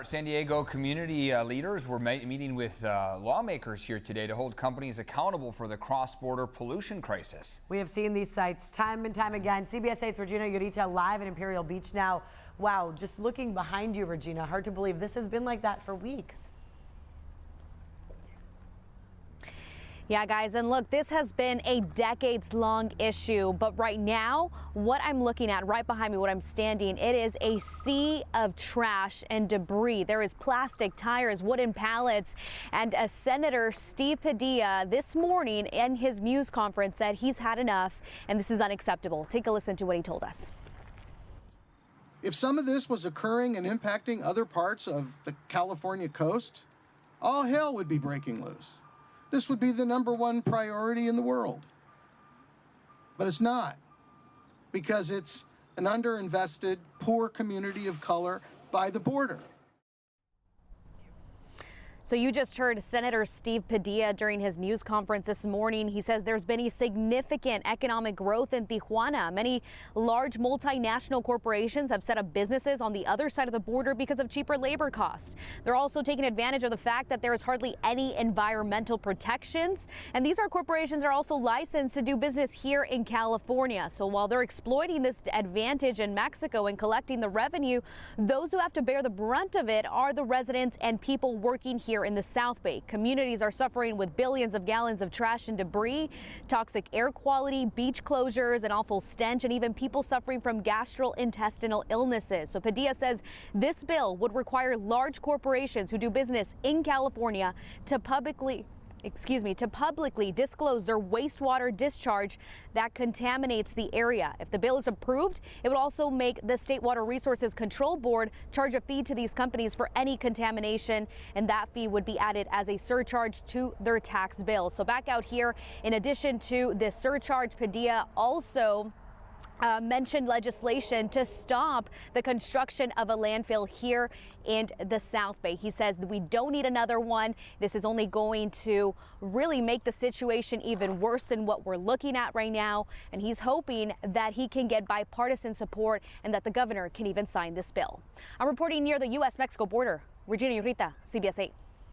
San Diego community leaders were meeting with lawmakers here today to hold companies accountable for the cross-border pollution crisis. We have seen these sites time and time again. CBS 8's Regina Yurita live at Imperial Beach now. Wow, just looking behind you, Regina, hard to believe this has been like that for weeks. Yeah, guys, and look, this has been a decades-long issue, but right now, what I'm looking at right behind me, what I'm standing, it is a sea of trash and debris. There is plastic tires, wooden pallets, and Senator Steve Padilla this morning in his news conference said he's had enough and this is unacceptable. Take a listen to what he told us. If some of this was occurring and impacting other parts of the California coast, all hell would be breaking loose. This would be the #1 priority in the world. But it's not, because it's an underinvested, poor community of color by the border. So you just heard Senator Steve Padilla during his news conference this morning. He says there's been a significant economic growth in Tijuana. Many large multinational corporations have set up businesses on the other side of the border because of cheaper labor costs. They're also taking advantage of the fact that there is hardly any environmental protections. And these are corporations that are also licensed to do business here in California. So while they're exploiting this advantage in Mexico and collecting the revenue, those who have to bear the brunt of it are the residents and people working here in the South Bay. Communities are suffering with billions of gallons of trash and debris, toxic air quality, beach closures, an awful stench, and even people suffering from gastrointestinal illnesses. So Padilla says this bill would require large corporations who do business in California to publicly disclose their wastewater discharge that contaminates the area. If the bill is approved, it would also make the State Water Resources Control Board charge a fee to these companies for any contamination, and that fee would be added as a surcharge to their tax bill. So back out here, in addition to this surcharge, Padilla also mentioned legislation to stop the construction of a landfill here in the South Bay. He says we don't need another one. This is only going to really make the situation even worse than what we're looking at right now. And he's hoping that he can get bipartisan support and that the governor can even sign this bill. I'm reporting near the U.S.-Mexico border. Regina Yurita, CBS 8.